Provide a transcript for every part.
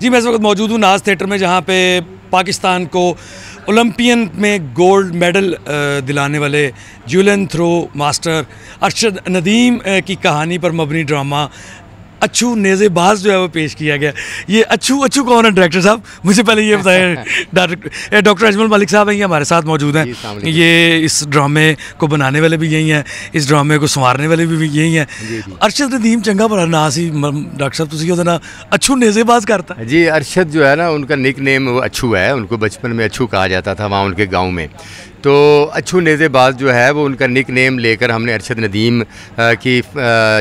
जी, मैं इस वक्त मौजूद हूँ नाज थिएटर में, जहाँ पे पाकिस्तान को ओलंपियन में गोल्ड मेडल दिलाने वाले ज्यूलन थ्रो मास्टर अरशद नदीम की कहानी पर मबनी ड्रामा अच्छू नेज़ेबाज जो है वो पेश किया गया। ये अच्छू कौन है डायरेक्टर साहब, मुझे पहले ये बताएं। डॉक्टर अजमल मलिक साहब हैं, ये हमारे साथ मौजूद हैं। ये इस ड्रामे को बनाने वाले भी यही हैं, इस ड्रामे को संवारने वाले भी यही हैं। अरशद नदीम चंगा भला ना सी डॉक्टर साहब तुसी ना अच्छू नेज़ेबाज करता है जी। अरशद जो है ना, उनका निक नेम अच्छू है, उनको बचपन में अच्छू कहा जाता था वहाँ उनके गाँव में। तो अच्छू नेज़ेबाज जो है वो उनका निक नेम लेकर हमने अरशद नदीम की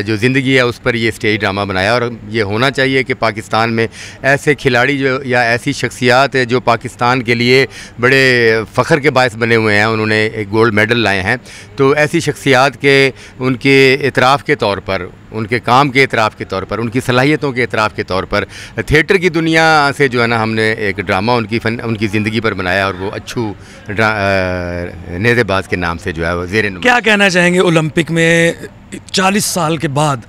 जो ज़िंदगी है उस पर ये स्टेज ड्रामा बनाया। और ये होना चाहिए कि पाकिस्तान में ऐसे खिलाड़ी जो या ऐसी शख्सियात जो पाकिस्तान के लिए बड़े फ़ख्र के बायस बने हुए हैं, उन्होंने एक गोल्ड मेडल लाए हैं, तो ऐसी शख्सियात के उनके एतराफ़ के तौर पर, उनके काम के एतराफ़ के तौर पर, उनकी सलाहियतों के एतराफ़ के तौर पर थिएटर की दुनिया से जो है ना हमने एक ड्रामा उनकी ज़िंदगी पर बनाया और वो अच्छू नेज़ेबाज के नाम से जो है वो ज़ेर। क्या कहना चाहेंगे ओलंपिक में 40 साल के बाद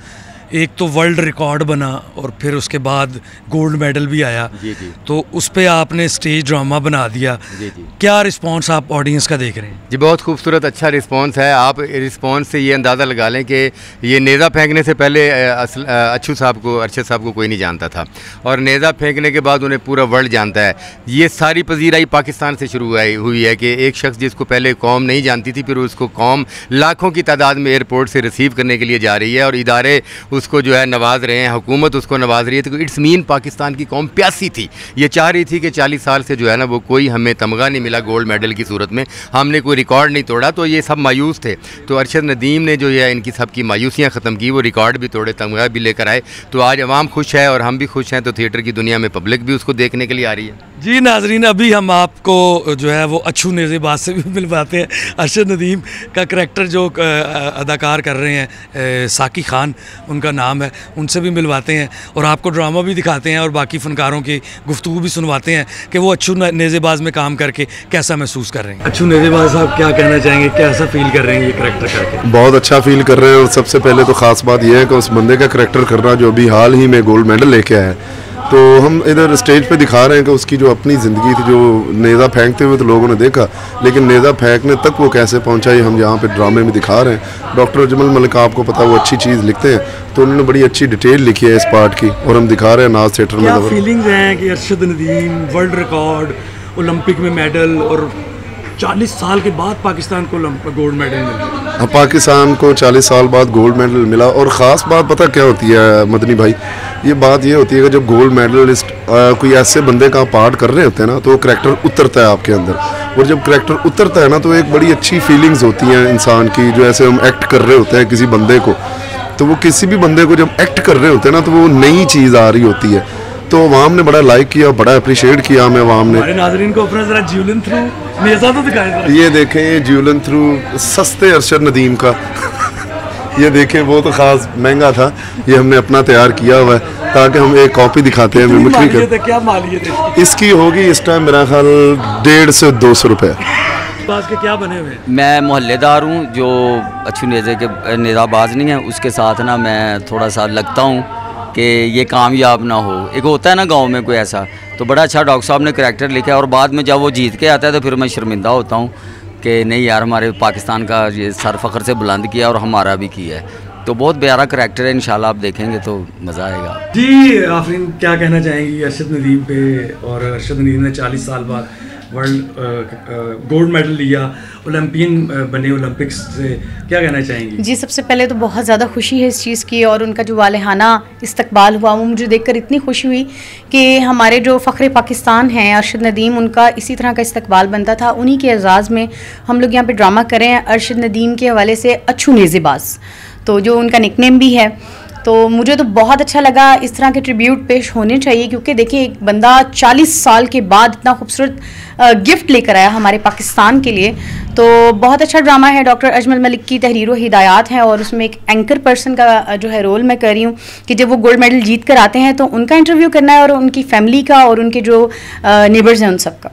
एक तो वर्ल्ड रिकॉर्ड बना और फिर उसके बाद गोल्ड मेडल भी आया। जी। तो उस पे आपने स्टेज ड्रामा बना दिया। जी। क्या रिस्पांस आप ऑडियंस का देख रहे हैं? जी, बहुत खूबसूरत अच्छा रिस्पांस है। आप रिस्पांस से ये अंदाज़ा लगा लें कि ये नेज़ा फेंकने से पहले अच्छू साहब को, अरशद साहब को कोई नहीं जानता था, और नेज़ा फेंकने के बाद उन्हें पूरा वर्ल्ड जानता है। ये सारी पजीराई पाकिस्तान से शुरू हुई है कि एक शख्स जिसको पहले कौम नहीं जानती थी, फिर उसको कौम लाखों की तादाद में एयरपोर्ट से रिसीव करने के लिए जा रही है और इदारे उसको जो है नवाज रहे हैं, हुकूमत उसको नवाज रही है। तो इट्स मीन पाकिस्तान की कौम प्यासी थी, ये चाह रही थी कि 40 साल से जो है ना वो कोई हमें तमगा नहीं मिला गोल्ड मेडल की सूरत में, हमने कोई रिकॉर्ड नहीं तोड़ा, तो ये सब मायूस थे। तो अरशद नदीम ने जो है इनकी सब की मायूसियाँ ख़त्म की, वो रिकॉर्ड भी तोड़े, तमगा भी लेकर आए। तो आज अवाम खुश है और हम भी खुश हैं, तो थिएटर की दुनिया में पब्लिक भी उसको देखने के लिए आ रही है। जी नाजरीन, अभी हम आपको जो है वो अच्छू नेज़ेबाज से भी मिलवाते हैं। अरशद नदीम का करैक्टर जो अदाकार कर रहे हैं साकी खान उनका नाम है, उनसे भी मिलवाते हैं और आपको ड्रामा भी दिखाते हैं और बाकी फ़नकारों की गुफ्तगू भी सुनवाते हैं कि वो अच्छू नेज़ेबाज में काम करके कैसा महसूस कर रहे हैं। अच्छू नेज़ेबाज साहब क्या कहना चाहेंगे, कैसा फील कर रहे हैं ये करैक्टर करके? बहुत अच्छा फील कर रहे हैं। और सबसे पहले तो ख़ास बात यह है कि उस बंदे का करैक्टर करना जो अभी हाल ही में गोल्ड मेडल लेके आया है, तो हम इधर स्टेज पे दिखा रहे हैं कि उसकी जो अपनी ज़िंदगी थी, जो नेज़ा फेंकते हुए तो लोगों ने देखा, लेकिन नेज़ा फेंकने तक वो कैसे पहुंचा ये हम यहाँ पे ड्रामे में दिखा रहे हैं। डॉक्टर अजमल मलिक, आपको पता है वो अच्छी चीज़ लिखते हैं, तो उन्होंने बड़ी अच्छी डिटेल लिखी है इस पार्ट की और हम दिखा रहे हैं नाज थिएटर में। क्या फीलिंग्स हैं कि Arshad Nadeem world record, Olympic में मेडल और 40 साल के बाद पाकिस्तान को गोल्ड मेडल मिला? पाकिस्तान को 40 साल बाद गोल्ड मेडल मिला। और ख़ास बात पता क्या होती है मदनी भाई, ये बात ये होती है कि जब गोल्ड मेडलिस्ट कोई ऐसे बंदे का पार्ट कर रहे होते हैं ना, तो करैक्टर उतरता है आपके अंदर, और जब करैक्टर उतरता है ना तो एक बड़ी अच्छी फीलिंग्स होती हैं इंसान की। जो ऐसे हम एक्ट कर रहे होते हैं किसी बंदे को, तो वो किसी भी बंदे को जब एक्ट कर रहे होते हैं ना, तो वो नई चीज़ आ रही होती है। तो अवाम ने बड़ा लाइक किया, बड़ा अप्रिशिएट किया हमें अवाम ने। नाज़रीन को अपना जरा ज्यूलन थ्रू नेज़ा तो दिखाएं। ये देखें, ये ज्यूलन थ्रू सस्ते अरशद नदीम का ये देखें, वो तो ख़ास महंगा था, ये हमने अपना तैयार किया हुआ है ताकि हम एक कॉपी दिखाते हैं। क्या मालियत है इसकी? होगी इस टाइम मेरा ख्याल 150 से 200 रुपये। के क्या बने हुए? मैं मोहल्लेदार हूँ जो अच्छू नेज़ाबाज नहीं है, उसके साथ ना मैं थोड़ा सा लगता हूँ कि ये कामयाब ना हो। एक होता है ना गांव में कोई ऐसा, तो बड़ा अच्छा डॉक्टर साहब ने करैक्टर लिखा है और बाद में जब वो जीत के आता है तो फिर मैं शर्मिंदा होता हूँ कि नहीं यार, हमारे पाकिस्तान का ये सर फ़ख्र से बुलंद किया और हमारा भी किया है। तो बहुत प्यारा करैक्टर है, इंशाल्लाह आप देखेंगे तो मज़ा आएगा। जी आफरीन, क्या कहना चाहेंगी अरशद नदीम पे? और अरशद नदीम ने 40 साल बाद वर्ल्ड गोल्ड मेडल लिया, ओलंपियन बने ओलंपिक्स से, क्या कहना चाहेंगी? जी, सबसे पहले तो बहुत ज़्यादा खुशी है इस चीज़ की, और उनका जो वालेहाना इस्तकबाल हुआ वो मुझे देखकर इतनी खुशी हुई कि हमारे जो फ़ख्र पाकिस्तान हैं अरशद नदीम, उनका इसी तरह का इस्तकबाल बनता था। उन्हीं के एजाज़ में हम लोग यहाँ पे ड्रामा कर रहे हैं अरशद नदीम के हवाले से अच्छू नेज़ेबाज, तो जो उनका निकनेम भी है। तो मुझे तो बहुत अच्छा लगा, इस तरह के ट्रिब्यूट पेश होने चाहिए, क्योंकि देखिए एक बंदा 40 साल के बाद इतना खूबसूरत गिफ्ट लेकर आया हमारे पाकिस्तान के लिए। तो बहुत अच्छा ड्रामा है, डॉक्टर अजमल मलिक की तहरीर व हिदायत है, और उसमें एक एंकर पर्सन का जो है रोल मैं कर रही हूँ कि जब वो गोल्ड मेडल जीत कर आते हैं तो उनका इंटरव्यू करना है और उनकी फैमिली का और उनके जो नेबर्स हैं उन सब का।